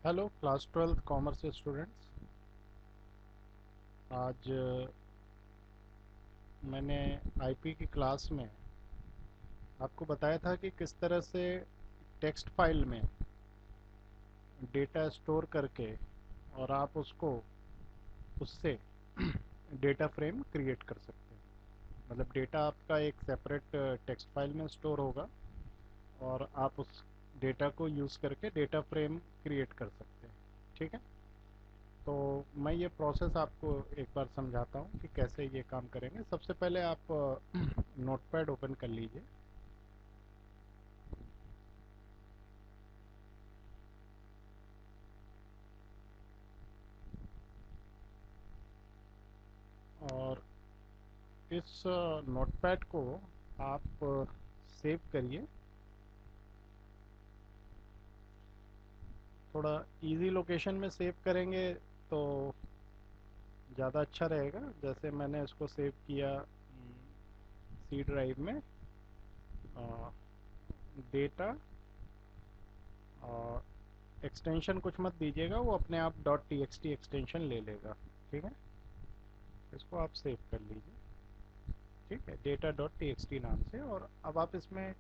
Hello class 12th commerce students. आज मैंने IP की क्लास में आपको बताया था कि किस तरह से टेक्स्ट फाइल में डेटा स्टोर करके और आप उसको उससे डेटा फ्रेम क्रिएट कर सकते हैं। मतलब डेटा आपका एक सेपरेट टेक्स्ट फाइल में स्टोर होगा और आप उस डेटा को यूज़ करके डेटा फ्रेम क्रिएट कर सकते हैं। ठीक है, तो मैं ये प्रोसेस आपको एक बार समझाता हूँ कि कैसे ये काम करेंगे। सबसे पहले आप नोटपैड ओपन कर लीजिए और इस नोटपैड को आप सेव करिए। थोड़ा इजी लोकेशन में सेव करेंगे तो ज़्यादा अच्छा रहेगा। जैसे मैंने इसको सेव किया सी ड्राइव में, डेटा और एक्सटेंशन कुछ मत दीजिएगा, वो अपने आप dot T X T extension ले लेगा। ठीक है, इसको आप सेव कर लीजिए। ठीक है, data dot T X T नाम से। और अब आप इसमें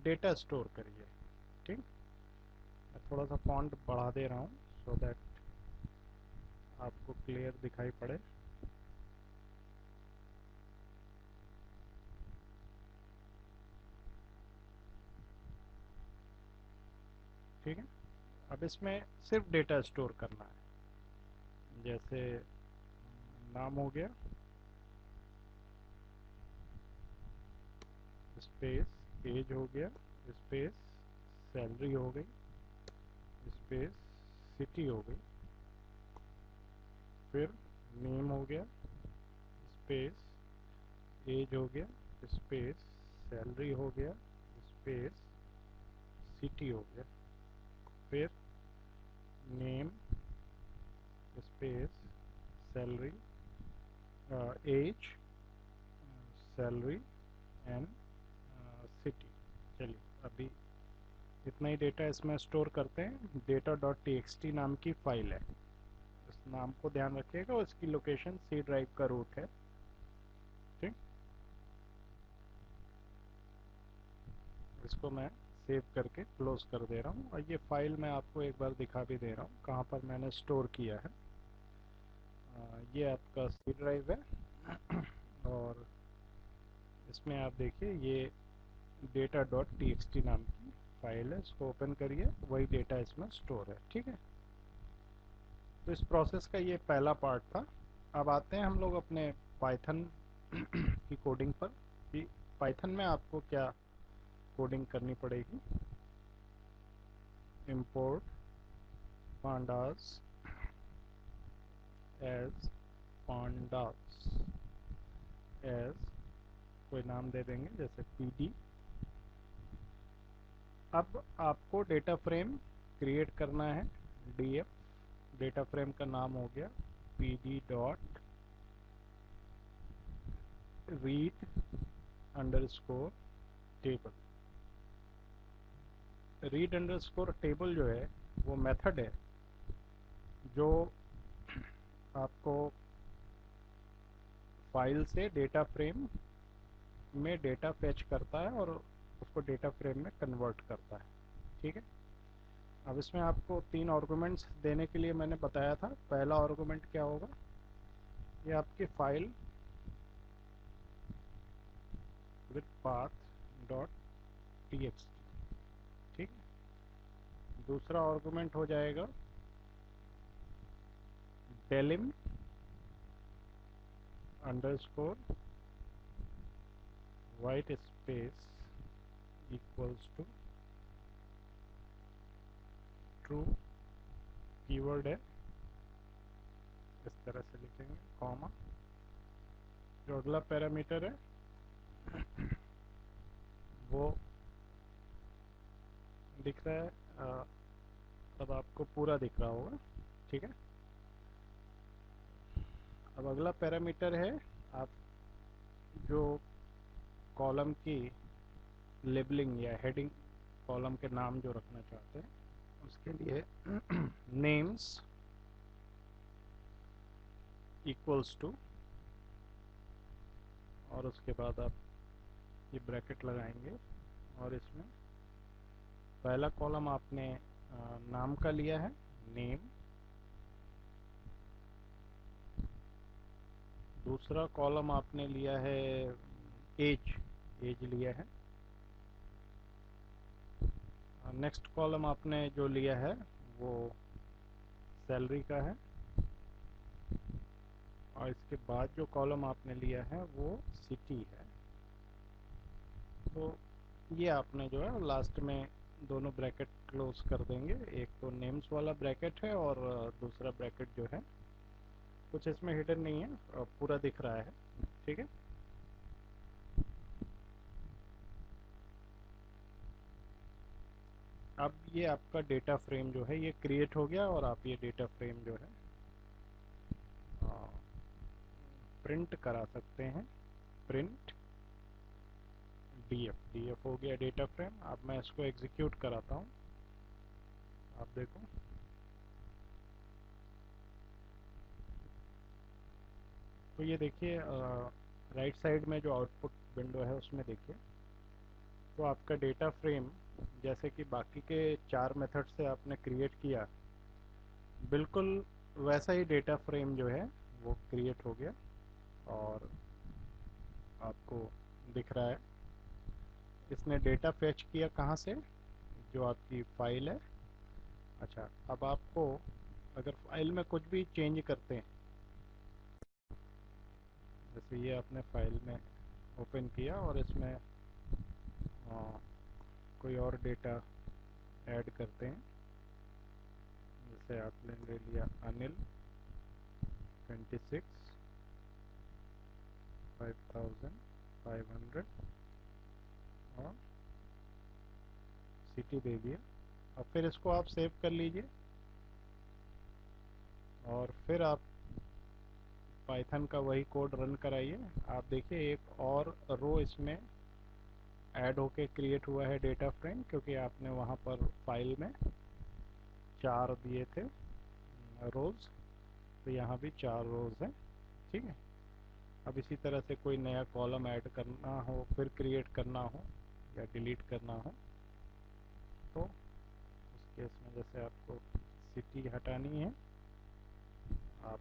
डेटा स्टोर करिए। ठीक, मैं थोड़ा सा फॉन्ट बढ़ा दे रहा हूँ सो दैट आपको क्लियर दिखाई पड़े। ठीक है, अब इसमें सिर्फ डेटा स्टोर करना है। जैसे नाम हो गया, स्पेस एज हो गया, स्पेस सैलरी हो गई, स्पेस सिटी हो गई, फिर नेम हो गया, स्पेस एज हो गया, स्पेस सैलरी हो गया, स्पेस सिटी हो गया, फिर name space salary as salary and city. चलिए, अभी इतना ही डेटा इसमें स्टोर करते हैं। Data dot T X T नाम की फाइल है, इस नाम को ध्यान रखिएगा। उसकी लोकेशन सी ड्राइव का रूट है। ठीक, इसको मैं सेव करके क्लोज कर दे रहा हूँ और ये फाइल मैं आपको एक बार दिखा भी दे रहा हूँ कहाँ पर मैंने स्टोर किया है। ये आपका सी ड्राइव है और इसमें आप देखिए ये data dot T X T नाम की फाइल है। इसको ओपन करिए, वही डेटा इसमें स्टोर है। ठीक है, तो इस प्रोसेस का ये पहला पार्ट था। अब आते हैं हम लोग अपने पाइथन की कोडिंग पर कि पाइथन में आपको क्या कोडिंग करनी पड़ेगी। import pandas as pandas as कोई नाम दे देंगे जैसे pd। अब आपको डेटा फ्रेम क्रिएट करना है। df डेटा फ्रेम का नाम हो गया pd dot read underscore table. Read underscore table जो है वो मेथड है जो आपको फाइल से डेटा फ्रेम में डेटा फेच करता है और उसको डेटा फ्रेम में कन्वर्ट करता है। ठीक है, अब इसमें आपको तीन आर्गुमेंट्स देने के लिए मैंने बताया था। पहला आर्गुमेंट क्या होगा, ये आपकी file with path dot T X T. ठीक है, दूसरा आर्गुमेंट हो जाएगा delim underscore white space equals to true, keyword है इस तरह से लिखेंगे, कॉमा। जो अगला पैरामीटर है वो दिख रहा है, अब आपको पूरा दिख रहा होगा। ठीक है, अब अगला पैरामीटर है आप जो कॉलम की लेबलिंग या हेडिंग, कॉलम के नाम जो रखना चाहते हैं के लिए नेम्स इक्वल्स टू, और उसके बाद आप ये ब्रैकेट लगाएंगे और इसमें पहला कॉलम आपने नाम का लिया है, नेम। दूसरा कॉलम आपने लिया है एज, एज लिया है। नेक्स्ट कॉलम आपने जो लिया है वो सैलरी का है, और इसके बाद जो कॉलम आपने लिया है वो सिटी है। तो ये आपने जो है लास्ट में दोनों ब्रैकेट क्लोज कर देंगे। एक तो नेम्स वाला ब्रैकेट है और दूसरा ब्रैकेट जो है कुछ इसमें हिडन नहीं है, पूरा दिख रहा है। ठीक है, अब ये आपका डेटा फ्रेम जो है ये क्रिएट हो गया, और आप ये डेटा फ्रेम जो है प्रिंट करा सकते हैं। प्रिंट डीएफ, डीएफ हो गया डेटा फ्रेम। अब मैं इसको एग्जीक्यूट कराता हूँ, आप देखो। तो ये देखिए राइट साइड में जो आउटपुट विंडो है उसमें देखिए, तो आपका डेटा फ्रेम जैसे कि बाकी के 4 मेथड से आपने क्रिएट किया, बिल्कुल वैसा ही डेटा फ्रेम जो है वो क्रिएट हो गया और आपको दिख रहा है। इसने डेटा फेच किया कहाँ से, जो आपकी फाइल है। अच्छा, अब आपको अगर फाइल में कुछ भी चेंज करते हैं, जैसे ये आपने फाइल में ओपन किया और इसमें कोई और डेटा ऐड करते हैं, जैसे आपने ले लिया अनिल 26 5500 और सिटी दे दिया। अब फिर इसको आप सेव कर लीजिए और फिर आप पाइथन का वही कोड रन कराइए। आप देखिए एक और रो इसमें ऐड होके क्रिएट हुआ है डेटा फ्रेम, क्योंकि आपने वहाँ पर फाइल में 4 दिए थे रोज, तो यहाँ भी 4 रोज हैं। ठीक है, अब इसी तरह से कोई नया कॉलम ऐड करना हो, फिर क्रिएट करना हो या डिलीट करना हो, तो उस केस में जैसे आपको सिटी हटानी है, आप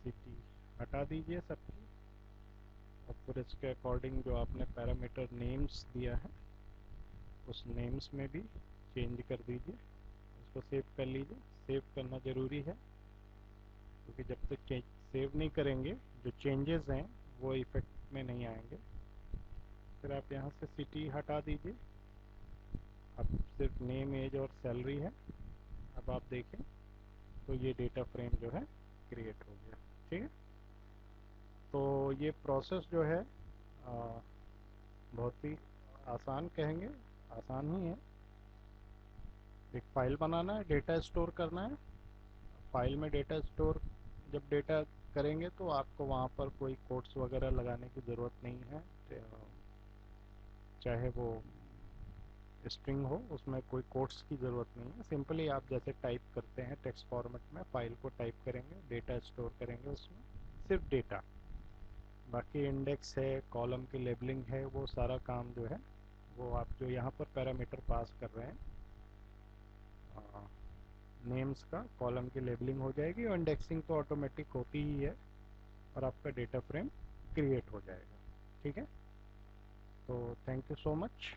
सिटी हटा दीजिए सबकी, और फिर इसके अकॉर्डिंग जो आपने पैरामीटर नेम्स दिया है उस नेम्स में भी चेंज कर दीजिए। उसको सेव कर लीजिए। सेव करना ज़रूरी है, क्योंकि जब तक सेव नहीं करेंगे जो चेंजेस हैं वो इफेक्ट में नहीं आएंगे। फिर आप यहाँ से सिटी हटा दीजिए, अब सिर्फ नेम, एज और सैलरी है। अब आप देखें तो ये डेटा फ्रेम जो है क्रिएट हो गया। ठीक है, तो ये प्रोसेस जो है बहुत ही आसान कहेंगे, आसान ही है। एक फाइल बनाना है, डेटा स्टोर करना है। फाइल में डेटा स्टोर जब डेटा करेंगे तो आपको वहाँ पर कोई कोट्स वगैरह लगाने की ज़रूरत नहीं है। चाहे वो स्ट्रिंग हो, उसमें कोई कोट्स की ज़रूरत नहीं है। सिंपली आप जैसे टाइप करते हैं टेक्स्ट फॉर्मेट में, फाइल को टाइप करेंगे, डेटा स्टोर करेंगे उसमें, सिर्फ डेटा। बाकी इंडेक्स है, कॉलम की लेबलिंग है, वो सारा काम जो है वो आप जो यहाँ पर पैरामीटर पास कर रहे हैं, नेम्स का, कॉलम की लेबलिंग हो जाएगी और इंडेक्सिंग तो ऑटोमेटिक होती ही है, और आपका डेटा फ्रेम क्रिएट हो जाएगा। ठीक है, तो थैंक यू सो मच।